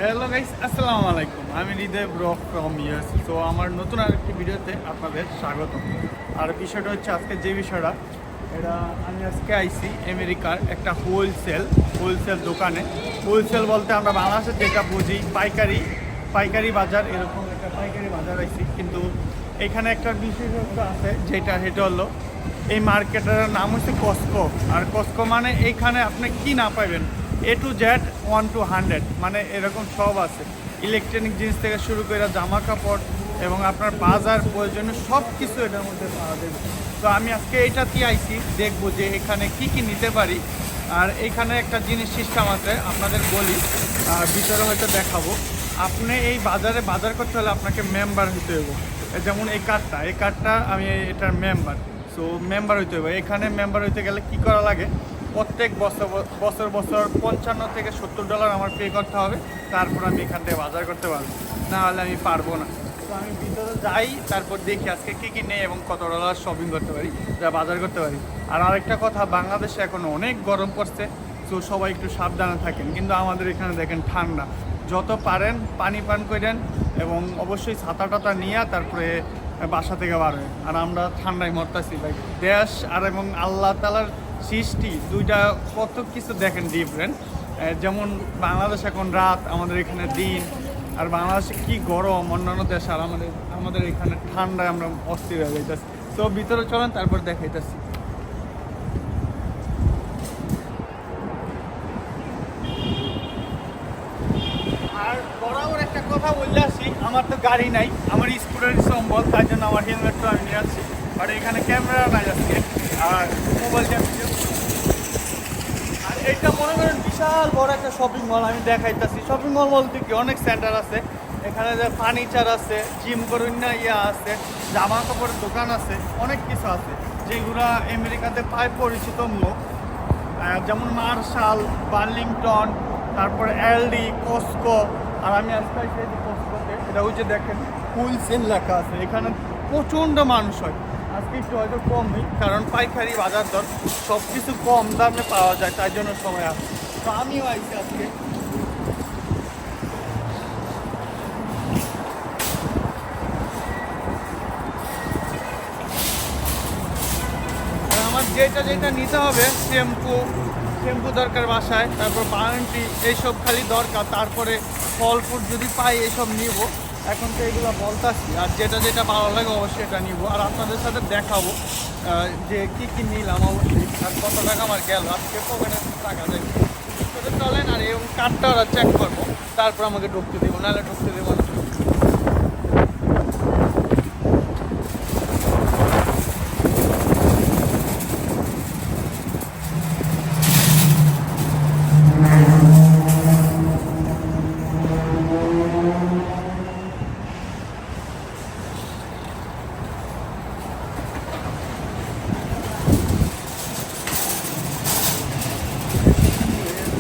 Hello guys, আসসালামু আলাইকুম। আমি হৃদয় ব্রো ফ্রম ইউএস। তো আমার নতুন আরেকটি ভিডিওতে আপনাদের স্বাগতম। আর বিষয়টা হচ্ছে আজকে যে বিষয়টা, এটা আমি আজকে আইছি আমেরিকার একটা হোলসেল দোকানে। হোলসেল বলতে আমরা বাংলাদেশে যেটা বুঝি পাইকারি বাজার, এরকম একটা পাইকারি বাজার আইছি। কিন্তু এখানে একটা বিশেষত্ব আছে, সেটা হলো এই মার্কেটের নাম হচ্ছে কস্কো। আর কস্কো মানে এইখানে আপনি কি না পাইবেন, A to Z 1 to 100, মানে এরকম সব আছে। ইলেকট্রনিক জিনিস থেকে শুরু করে জামা কাপড় এবং আপনার বাজার প্রয়োজনীয় সব কিছু এটার মধ্যে পাওয়া যাবে। তো আমি আজকে এইটাতে আইছি, দেখবো যে এখানে কি কি নিতে পারি। আর এইখানে একটা জিনিস সিস্টেম আছে, আপনাদের বলি, ভিতরে হয়তো দেখাবো। আপনি এই বাজারে বাজার করতে হলে আপনাকে মেম্বার হতে হবে। যেমন এই কার্ডটা আমি এটার মেম্বার। সো মেম্বার হইতে হবে। এখানে মেম্বার হইতে গেলে কি করা লাগে, প্রত্যেক বছর 55 থেকে $70 আমার পে করতে হবে। তারপর আমি এখান থেকে বাজার করতে পারবো, না হলে আমি পারবো না। তো আমি ভিতরে যাই, তারপর দেখি আজকে কী কী নেই এবং কত ডলার শপিং করতে পারি, যা বাজার করতে পারি। আর আরেকটা কথা, বাংলাদেশে এখন অনেক গরম পড়ছে, তো সবাই একটু সাবধানে থাকেন। কিন্তু আমাদের এখানে দেখেন ঠান্ডা, যত পারেন পানি পান করেন এবং অবশ্যই ছাতা টাতা নিয়ে তারপরে বাসা থেকে বার হয়। আর আমরা ঠান্ডায় মরতেছি ভাই। দেশ আর এবং আল্লাহ তালার সৃষ্টি দুইটা কত কিছু দেখেন ডিফারেন্ট। যেমন বাংলাদেশ এখন রাত, আমাদের এখানে দিন। আর বাংলাদেশে কি গরম অন্যান্য দেশ, আর আমাদের এখানে ঠান্ডায় আমরা অস্থির হয়ে যাইতেছি। তো ভিতরে চলেন, তারপর দেখাইতেছি। আর বরাবর একটা কথা বললে আসি, আমার তো গাড়ি নাই, আমার স্কুটারই সম্বল, তাই জন্য আমার হেলমেটটা আমি নিয়ে আসছি। আর এখানে ক্যামেরা নাই আজকে, আর মোবাইল ক্যামেরা। আর এটা মনে করেন বিশাল বড় একটা শপিং মল, আমি দেখাইতেছি। শপিং মল বলতে কি, অনেক সেন্টার আছে এখানে, যে ফার্নিচার আছে, জিম করুন না আছে, জামা কাপড়ের দোকান আছে, অনেক কিছু আছে যেগুলো আমেরিকাতে প্রায় পরিচিত মুখ। যেমন মার্শাল, বার্লিংটন, তারপরে এলডি, কস্কো। আর আমি আজকে কস্কোতে, এটা হচ্ছে দেখেন হোলসেল লেখা আছে। এখানে প্রচণ্ড মানুষ হয়। আজকে একটু হয়তো কমই, কারণ পাইকারি বাজার দর সব কিছু কম দামে পাওয়া যায়, তাই জন্য সময় আসে। তো আমিও আইছি আজকে। আর আমার যেটা নিতে হবে, শ্যাম্পু দরকার বাসায়, তারপর বাউন্টি, এইসব খালি দরকার। তারপরে ফল ফ্রুট যদি পাই এইসব নিব। এখন তো এগুলো বলতাছি, আর যেটা ভালো লাগে অবশ্যই এটা নিব। আর আপনাদের সাথে দেখাবো যে কি নিলাম অবশ্যই, আর কত টাকা আমার গেল। আজকে পকেটে টাকা দেবে চলেন, আর এবং কার্ডটা ওরা চেক করবো, তারপর আমাকে ঢুকতে দেবো, নাহলে ঢুকতে দেবো না।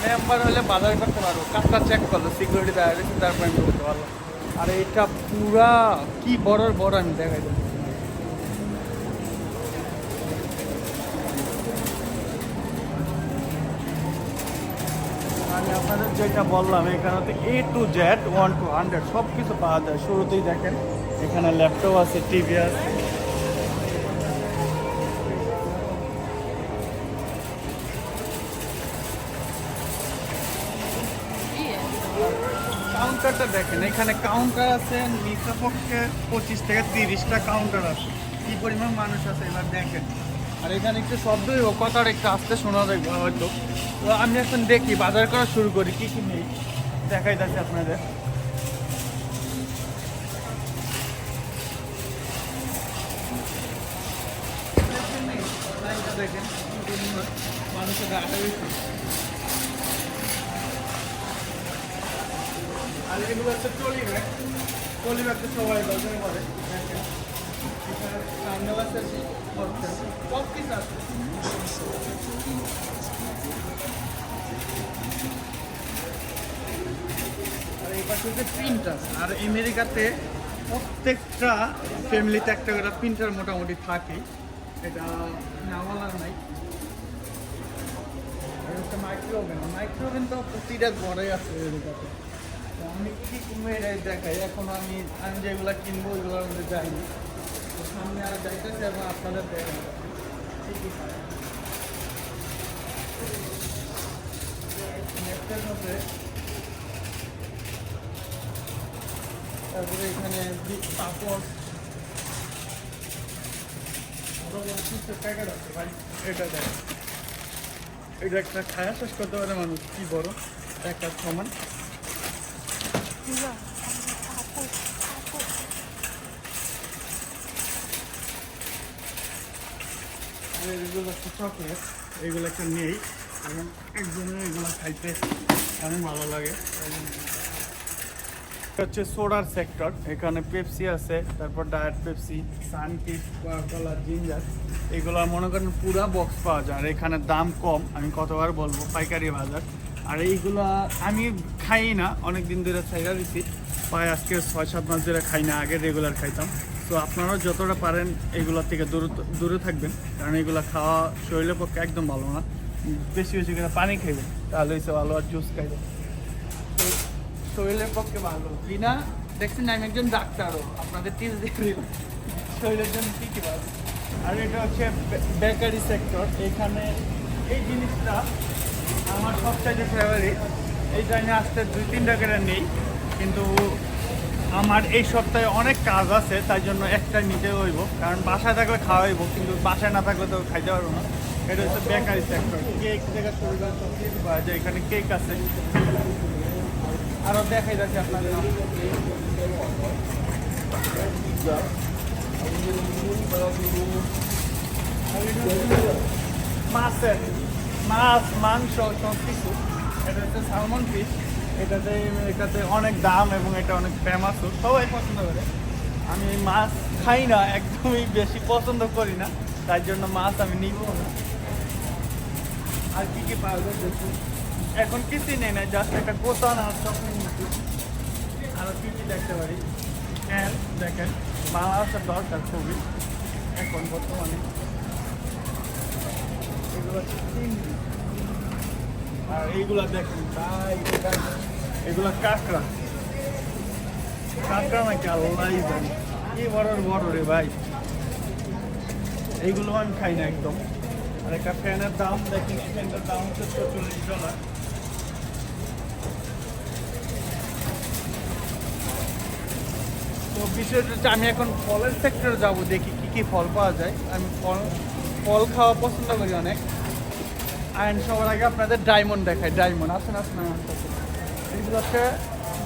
মেম্বার হলে বাজার করতে পারবো, কার্ডটা চেক করলো, সিকিউরিটি দাঁড়িয়ে তারপর আমি করতে পারবো। আর এটা পুরা কি বড় আমি দেখাই দেবো। আমি আপনাদের যেটা বললাম, এখানে তো A to Z 1 to 100 সব কিছু পাওয়া যায়। শুরুতেই দেখেন এখানে ল্যাপটপ আছে, টিভি আছে। কাউন্টারটা দেখেন, এখানে কাউন্টার আছে নিচে পক্ষে 25 থেকে 30টা কাউন্টার আছে। কি পরিমাণ মানুষ আছে এবার দেখেন। আর এখানে একটু শব্দই হোক, কথাটা একটু আসতে শোনা যাবে হয়তো। তো আমি এখন দেখি, বাজার করা শুরু করি, কি নেই দেখাই যাচ্ছে আপনাদের। দেখেন মানুষের আটা বেশি। আর এগুলো হচ্ছে ট্রলি ব্যাগ তো সবাই ব্যবহার করে। এখানে সামনেও আছে, সব কিছু আছে। আর এই পাশে হচ্ছে প্রিন্টার। আর আমেরিকাতে প্রত্যেকটা ফ্যামিলিতে একটা করে প্রিন্টার মোটামুটি থাকে, এটা না বলার নাই। মাইক্রোওভেন তো প্রতিটা ঘরে আছে আমেরিকাতে। তুমি এটাই দেখাই। এখন আমি আমি যেগুলো কিনবো ওইগুলোর মধ্যে যাইনি, তো সামনে আর যাইতেছে এবং আপনাদের দেখাই ঠিকই নেক্সটের মধ্যে। তারপরে এখানে পাপড় প্যাকেট আছে ভাই, এটা দেখ, এটা একটা খায়া শেষ করতে পারে মানুষ, কি বড় একটা সমান। এগুলো একটা চকলেট, এগুলো একটা নেই, এবং একজনের এগুলো খাইতে অনেক ভালো লাগে। হচ্ছে সোডার সেক্টর, এখানে পেপসি আছে, তারপর ডায়েট পেপসি, সানকিট, কোকা-কোলা, জিঞ্জার, এগুলো মনে করেন পুরা বক্স পাওয়া যায়। আর এখানে দাম কম, আমি কতবার বলবো, পাইকারি বাজার। আর এইগুলা আমি খাই না, অনেক দিন ধরে ছাইরা দিচ্ছি, প্রায় আজকে 6-7 মাস ধরে খাই না, আগে রেগুলার খাইতাম। তো আপনারাও যতটা পারেন এগুলোর থেকে দূরে থাকবেন, কারণ এগুলো খাওয়া শরীরের পক্ষে একদম ভালো না। বেশি বেশি করে পানি খাইবেন, তাহলে হচ্ছে ভালো, আর জুস খাইবেন, শরীরের পক্ষে ভালো। বিনা দেখছেন আমি একজন ডাক্তারও, আপনাদের টিপস দিয়ে দিলাম শরীরের জন্য কী কী ভালো। আর এটা হচ্ছে বেকারি সেক্টর, এখানে এই জিনিসটা আমার সবচাইতে ফেভারিট। এই টাইমে আসতে 2-3 টাকার নেই, কিন্তু আমার এই সপ্তাহে অনেক কাজ আছে, তাই জন্য একটা নিতে হইব, কারণ বাসায় থাকলে খাওয়া হইব, কিন্তু বাসায় না থাকলে তো খাইতে পারবো না। এটা হচ্ছে বেকারি সেক্টর, কেক থেকে শুরু করে সব কিছু পাওয়া যায়, এখানে কেক আছে, আরো দেখাই যাচ্ছে আপনাদের। মাছের মাছ মাংস সব কিছু। এটা হচ্ছে সালমন ফিশ, এটাতে অনেক দাম এবং এটা অনেক ফেমাস, সবাই পছন্দ করে। আমি মাছ খাই না, একদমই বেশি পছন্দ করি না, তাই জন্য মাছ আমি নিব না। আর কি কি পাওয়া যায় দেখুন, এখন কিছুই নেই না, জাস্ট একটা কোতান আর চকলেট নিচ্ছি। আরও কী কী দেখতে পারি, হ্যাঁ দেখেন, বাংলাদেশের দরকার খুবই এখন বর্তমানে। এগুলো চিংড়ি, আর এইগুলো দেখেন ভাই, এগুলো কাঁকড়া নাকি আল্লাহ জানি, কি বড় বড় রে ভাই, এইগুলো আমি খাই না একদম। আর একটা ফ্যানের দাম দেখেন, এই ফ্যানটার দাম হচ্ছে $44। তো বিষয়টা হচ্ছে আমি এখন ফলের সেক্টরে যাব, দেখি কি কি ফল পাওয়া যায়। আমি ফল খাওয়া পছন্দ করি অনেক। অ্যান্ড সবার আগে আপনাদের ডায়মন্ড দেখায়, ডায়মন্ড আসেন আসেন আমার কাছে। এগুলো হচ্ছে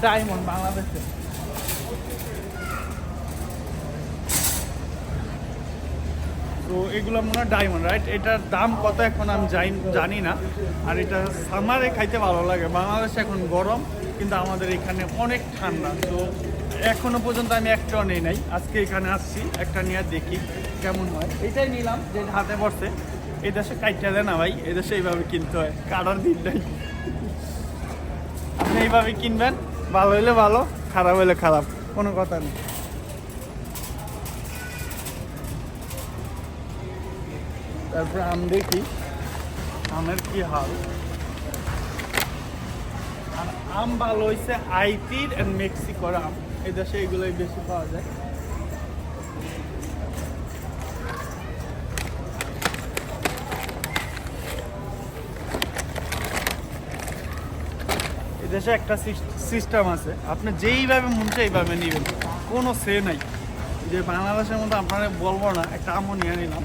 ডায়মন্ড বাংলাদেশে। তো এগুলো মনে হয় ডায়মন্ড, রাইট? এটার দাম কত এখন আমি জানি না। আর এটা সামারে খাইতে ভালো লাগে, বাংলাদেশে এখন গরম, কিন্তু আমাদের এখানে অনেক ঠান্ডা। তো এখনো পর্যন্ত আমি একটাও নেই নাই, আজকে এখানে আসছি, একটা নিয়ে দেখি কেমন হয়। এটাই নিলাম যে হাতে পড়ছে। এই দেশে কাইটা দেয় না ভাই, এই দেশে এইভাবে কিনতে হয়, কাটার দিন নাই। আপনি এইভাবে কিনবেন, ভালো হইলে ভালো, খারাপ হইলে খারাপ, কোনো কথা নেই। তারপরে আম দেখি, আমের কি হাল। আর আম ভালো হয়েছে আইতির অ্যান্ড মেক্সিকোর আম, এই দেশে এগুলোই বেশি পাওয়া যায়। দেশে একটা সিস্টেম আছে, আপনি যেইভাবে মন চায় এইভাবে নেবেন, কোনো সে নাই। যে বাংলাদেশের মধ্যে আপনারা বলবো না, একটা আমও নিয়ে নিলাম,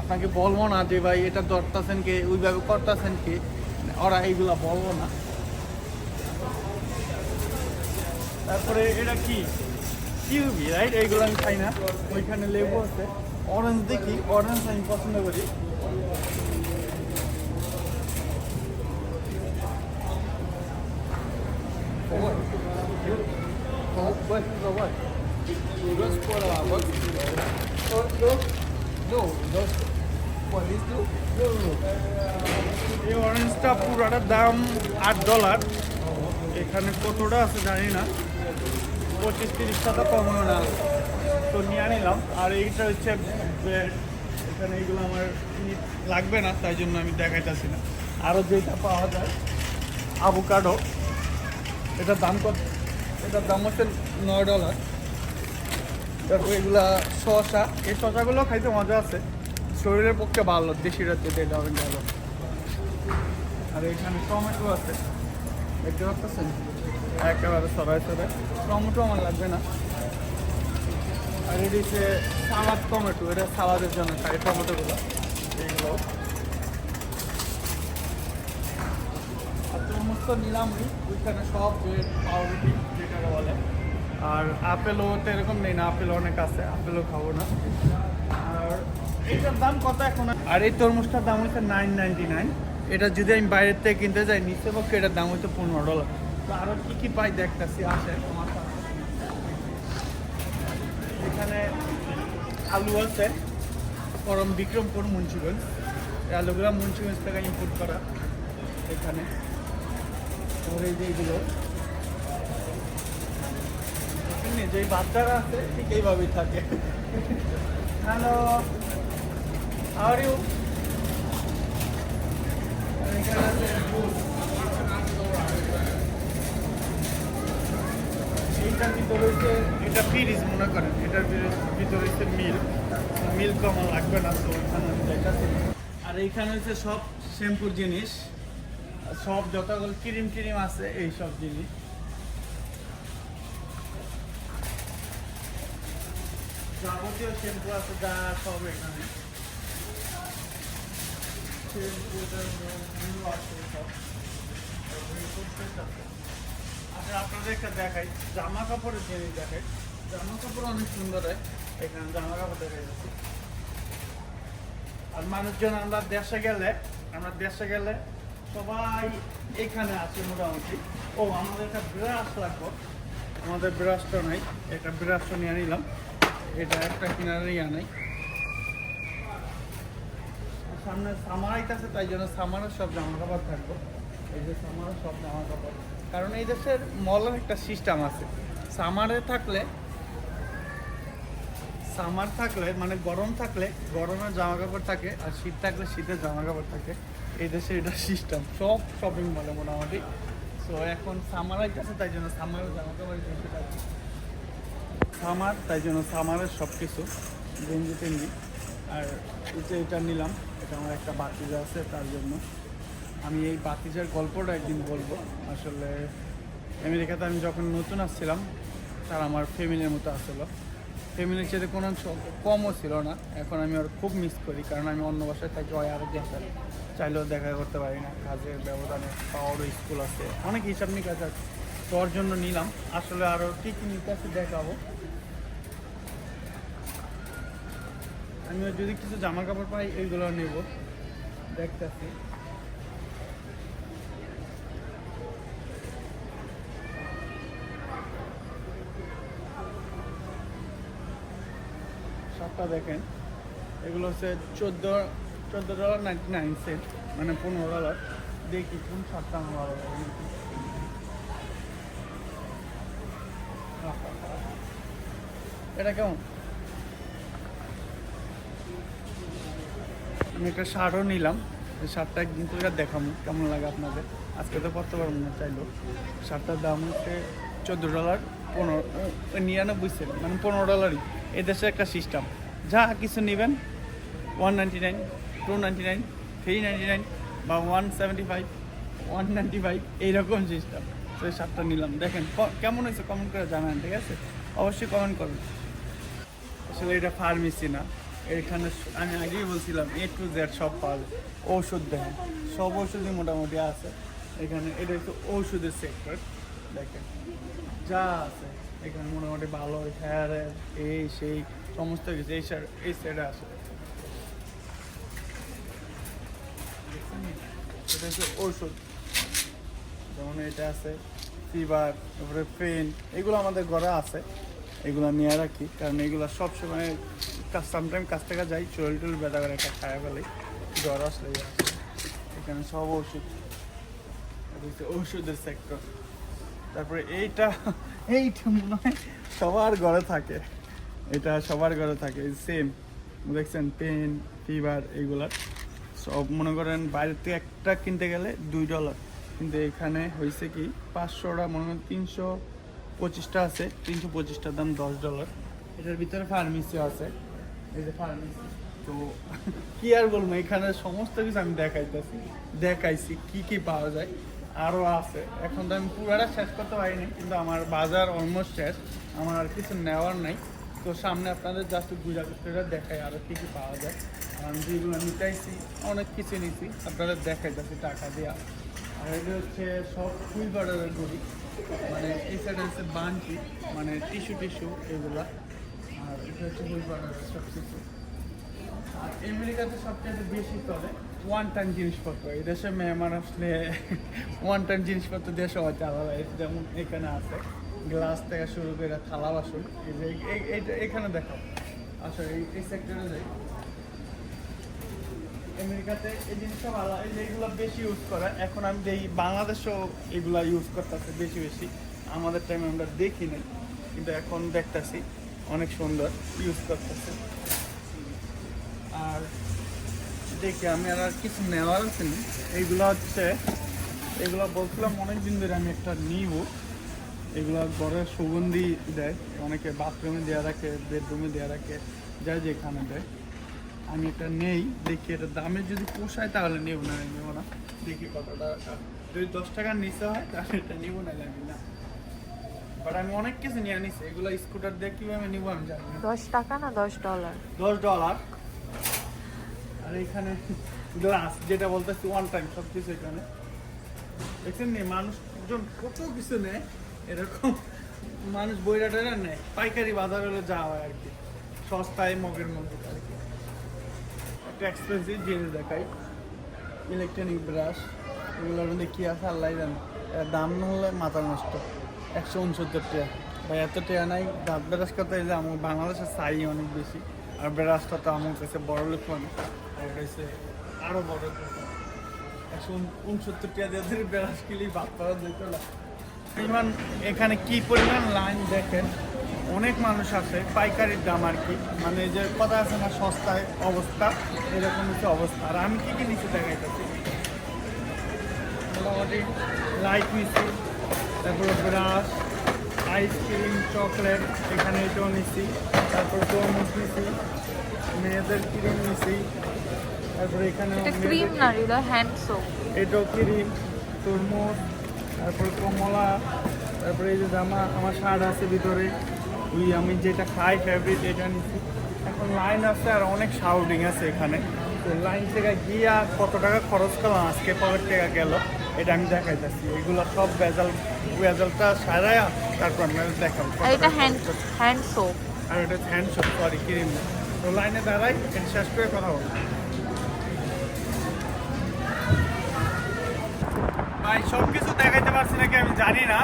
আপনাকে বলবো না যে ভাই এটা ধরতেছেন কে, ওইভাবে করতেছেন কে, ওরা এইগুলা বলবো না। তারপরে এটা কি কিউবি, রাইট? এইগুলো আমি খাই না। ওইখানে লেবু আছে, অরেঞ্জ দেখি, অরেঞ্জ আমি পছন্দ করি। এই অরেঞ্জটা পুরোটার দাম $8। এখানে কতটা আছে জানি না, 25-30 টাকা কম না, তো নিয়ে নিলাম। আর এইটা হচ্ছে ব্রেড, এখানে এইগুলো আমার লাগবে না, তাই জন্য আমি দেখাইতেছি না। আরও যেটা পাওয়া যায়, আভোকাডো, এটার দাম কত? এটার দাম হচ্ছে $9। তারপর এগুলা শসা, এই শসাগুলো খাইতে মজা আছে, শরীরের পক্ষে ভালো, দেশিরা যেটা এটা হবে ভালো। আর এখানে টমেটো আছে, দেখতে পাচ্ছেন একেবারে সরাই সরাই। টমেটো আমার লাগবে না। আর এটি হচ্ছে সালাদ টমেটো, এটা সালাদের জন্য খাই টমেটোগুলো এইগুলো। আর তরমুজ তো নিলামই, ওইখানে সব ব্রেড পাউরুটি যেটাকে বলে। আর আপেলও তো এরকম নেই না, আপেল অনেক আছে, আপেলও খাবো না। আর এইটার দাম কত এখন? আর এই তরমুজটার দাম হচ্ছে $9.99। এটা যদি আমি বাইরের থেকে কিনতে যাই নিচে পক্ষে এটার দাম হচ্ছে $15। তো আরও কী পাই দেখতেছি, আসে আমার সাথে। এখানে আলু আছে বিক্রমপুর মুন্সিগঞ্জ, এই আলুগুলো মুন্সিগঞ্জ থেকে ইম্পোর্ট করা। এখানে এই যে এইগুলো যেই বাচ্চারা আছে ঠিক এইভাবেই থাকে। Hello, how are you? এইটার ভিতরে হচ্ছে, এটা ফ্রিজ মনে করেন, এটার ভিতরে হচ্ছে মিল্ক আমার লাগবে না, তো ওইখানে আমি যাইতেছি। আর এইখানে হচ্ছে সব শ্যাম্পুর জিনিস, সব যতগুলো ক্রিম আছে এই সব জিনিস। যাবতীয় শ্যাম্পু আছে যা সব এখানে, আচ্ছা আপনাদের একটা দেখাই, জামা কাপড়ের জিনিস দেখাই। জামা কাপড় অনেক সুন্দর হয় এখানে, জামা কাপড় দেখা যাচ্ছে। আর মানুষজন আমরা দেশে গেলে সবাই এখানে আছে মোটামুটি। ও আমাদের একটা ব্রাশ লাগবে, আমাদের ব্রাশটা নাই, একটা ব্রাশটা নিয়ে নিলাম, এটা একটা কিনারে আনাই। সামনে সামার আইতেছে, তাই জন্য সামারের সব জামা কাপড় থাকবো। এই যে সামারের সব জামা কাপড়, কারণ এই দেশের মলের একটা সিস্টেম আছে, সামার থাকলে মানে গরম থাকলে গরমের জামা কাপড় থাকে, আর শীত থাকলে শীতের জামা কাপড় থাকে। এই দেশে এটা সিস্টেম সব শপিং মলে মোটামুটি। সো এখন সামার আইতেছে, তাই জন্য সামারের জামা কাপড় বেশি থাকে। তাই জন্য সামারের সব কিছু গেঞ্জি টেঞ্জি। আর এটা নিলাম, এটা আমার একটা বাতিজা আছে, তার জন্য আমি এই বাতিজার গল্পটা একদিন বলবো। আসলে আমেরিকাতে আমি যখন নতুন আসছিলাম, তার আমার ফ্যামিলির মতো আসছিলো, ফ্যামিলির সাথে কোনো কমও ছিল না। এখন আমি আর খুব মিস করি, কারণ আমি অন্য বাসায় থাকি, হয় আরও দেশে চাইলেও দেখা করতে পারি না, কাজের ব্যবধানে। পাওয়ারও স্কুল আছে, অনেক হিসাব নিকাজ আছে, তো ওর জন্য নিলাম। আসলে আরও কী কী নিতে আছে দেখাবো। আমি যদি কিছু জামা কাপড় পাই এইগুলো নেব, দেখতেছি। শার্টটা দেখেন, এগুলো হচ্ছে $14.99, মানে $15। দেখি কোন শার্টটা আমার ভালো লাগে। এটা কেমন? আমি একটা শার্টও নিলাম, এই শার্টটা একদিন করে দেখাবো কেমন লাগে আপনাদের। আজকে তো পড়তে পারবো না চাইলেও। শার্টটার দাম হচ্ছে $14.99, মানে $15। এদেশে একটা সিস্টেম, যা কিছু নেবেন $199, $299, $399 বা $175, $195 এইরকম সিস্টেম। তো এই শার্টটা নিলাম, দেখেন কেমন হয়েছে কমেন্ট করে জানান, ঠিক আছে? অবশ্যই কমেন্ট করবেন। আসলে এটা ফার্মেসি না, এখানে আমি আগেই বলছিলাম A to Z সব পাওয়া যায়। ঔষধ দেখেন, সব ওষুধই মোটামুটি আছে এখানে। এটা হচ্ছে ঔষধের সেক্টর, দেখেন যা আছে এখানে মোটামুটি ভালো। হেয়ারের এই সেই সমস্ত কিছু এই সাইডে আছে। এটা হচ্ছে ঔষধ, যেমন এটা আছে ফিভার, তারপরে পেন, এগুলো আমাদের ঘরে আছে, এগুলো নিয়ে রাখি, কারণ এগুলো সবসময় সামটাইম কাছ থেকে যাই, চুল ব্যথা করে একটা খায়া ফেলে, জ্বর আসলে। এখানে সব ওষুধ, ঔষধের সেক্টর। তারপরে এইটা মনে হয় সবার ঘরে থাকে, এটা সবার ঘরে থাকে সেম, দেখছেন পেন ফিভার এগুলার সব। মনে করেন বাইরের থেকে একটা কিনতে গেলে $2, কিন্তু এখানে হয়েছে কি 500টা মনে হয় 325টা আছে, 325টার দাম $10। এটার ভিতরে ফার্মেসি আছে, এই যে ফার্মেসি। তো কি আর বলবো, এখানে সমস্ত কিছু আমি দেখাইছি কি কি পাওয়া যায়, আরও আছে। এখন তো আমি পুরাটা শেষ করতে পারিনি, কিন্তু আমার বাজার অলমোস্ট শেষ, আমার আর কিছু নেওয়ার নাই। তো সামনে আপনাদের জাস্ট ঘুরা ঘুরে দেখাই আরও কী কী পাওয়া যায়। আর আমি যেগুলো নিতেছি অনেক কিছু নিছি, আপনাদের দেখাইতেছি টাকা দেওয়া। আর এটা হচ্ছে সব ফুল বার্ডারের গড়ি, মানে এই সাইডে হচ্ছে বানটি, মানে টিস্যু এগুলা। আর এটা হচ্ছে ফুল বার্ডারের সব কিছু। আর আমেরিকাতে সবচেয়ে বেশি চলে ওয়ান টাইম জিনিসপত্র। এই দেশে মেহমান আসলে ওয়ান টাইম জিনিসপত্র দিয়ে সবাই আলাদা, যেমন এখানে আছে গ্লাস থেকে শুরু করে থালা বাসন। এই যে এখানে দেখো, আসলে এই সেক্টরে যাই। আমেরিকাতে এই জিনিসটা ভালো, এই যে এগুলো বেশি ইউজ করে। এখন আমি দেখি বাংলাদেশেও এগুলা ইউজ করতেছে বেশি। আমাদের টাইমে আমরা দেখি নাই, কিন্তু এখন দেখতেছি অনেক সুন্দর ইউজ করতেছে। আর দেখি আমি আর কিছু নেওয়ার আছে না। এইগুলো হচ্ছে, এগুলো বলছিলাম অনেক দিন ধরে আমি একটা নিব। এগুলো ঘরের সুগন্ধি দেয়, অনেকে বাথরুমে দেওয়া রাখে, বেডরুমে দেওয়া রাখে, যা যেখানে দেয়। আমি এটা নেই, দেখি এটা দামে যদি পোষায় তাহলে নেব না। দেখি কত টাকা, যদি 10 টাকার নিচে হয় তাহলে এটা নিব, না লাগবে না। বাট আমি অনেক কিছু নিয়ে নিছি। এগুলো স্কুটার দিয়ে কীভাবে নিব আমি জানি না। 10 টাকা না $10? $10। আর এখানে গ্লাস, যেটা বলতেছি ওয়ান টাইম সব কিছু এখানে দেখছেন নি। মানুষজন কত কিছু নেয়, এরকম মানুষ বইরা টইরা নেয়। পাইকারি বাজার হলে যা হয় আর কি, সস্তায় মগের মধ্যে আর কি। একটা এক্সপেন্সিভ জিনিস দেখাই, ইলেকট্রনিক ব্রাশ। এগুলোর মধ্যে কী আছে আল্লাহ জানে, এর দাম না হলে মাথা নষ্ট। 169 টাকা বা এত টাকা নাই। দাঁত ব্রাশ করতে যে আমার বাংলাদেশের চাই অনেক বেশি, আর ব্রাশটা তো আমার কাছে বড় লোক মানুষ, আমার কাছে আরও বড়। 169 টাকা দিয়ে ব্রাশ কিনলে ভাত পাওয়া যেত না। পরিমাণ এখানে কি পরিমাণ লাইন দেখেন, অনেক মানুষ আছে। পাইকারির দাম আর কি, মানে যে কথা আছে না সস্তায় অবস্থা, এরকম হচ্ছে অবস্থা। আর আমি কী নিচে দেখাইতেছি, মোটামুটি লাইট নিচ্ছি, তারপরে ব্রাশ, আইসক্রিম, চকলেট, এখানে এটাও নিচ্ছি। তারপরে তরমুজ নিচ্ছি, মেয়েদের ক্রিম নিচ্ছি। তারপরে এখানে ক্রিম না, এটা হ্যান্ড সোপ। এটাও ক্রিম, তরমুজ, তারপরে কমলা। তারপরে এই যে জামা, আমার শার্ট আছে ভিতরে, ওই আমি যেটা খাই ফেভারিট, এটা নিচ্ছি। এখন লাইন আছে আর অনেক শাউটিং আছে এখানে। তো লাইন থেকে গিয়া কত টাকা খরচ করলাম, আজকে পরের টাকা গেল, এটা আমি দেখাইতেছি। এগুলো সব ভেজালটা সারায়া তারপর আমি দেখাবো। এটা হ্যান্ড সোপ, আর এটা হ্যান্ড সোপ, সরি ক্রিম না। তো লাইনে দাঁড়াই, এটা শেষ করে কথা বলো। ভাই সব কিছু দেখাইতে পারছি নাকি আমি জানি না,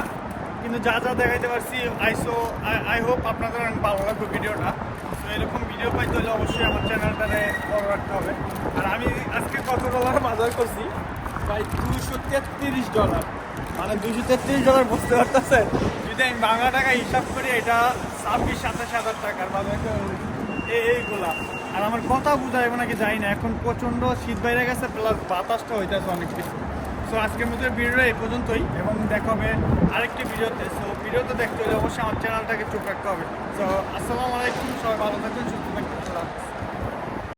কিন্তু যা দেখাইতে পারছি আই হোপ আপনাদের অনেক ভালো লাগবে ভিডিওটা। তো এরকম ভিডিও পাইতে হলে অবশ্যই আমার চ্যানেলটাতে ফলো রাখতে হবে। আর আমি আজকে কত ডলার বাজার করছি, প্রায় $233। মানে $233 বুঝতে পারতেছে, যদি আমি বাংলা টাকা হিসাব করি এটা 26-27 হাজার টাকার বাজার এইগুলা। আর আমার কথা বুঝাইব নাকি জানি না, এখন প্রচণ্ড শীত বাইরে গেছে, প্লাস বাতাসটা হইতেছে অনেক কিছু। সো আজকের মধ্যে ভিডিওটা এই পর্যন্তই, এবং দেখা হবে আরেকটি ভিডিওতে। সো ভিডিওতে দেখতে হলে অবশ্যই আমার চ্যানেলটাকে চোখ রাখতে হবে। সো আসসালামু আলাইকুম, সবাই ভালো থাকবেন, সুস্থ থাকবেন।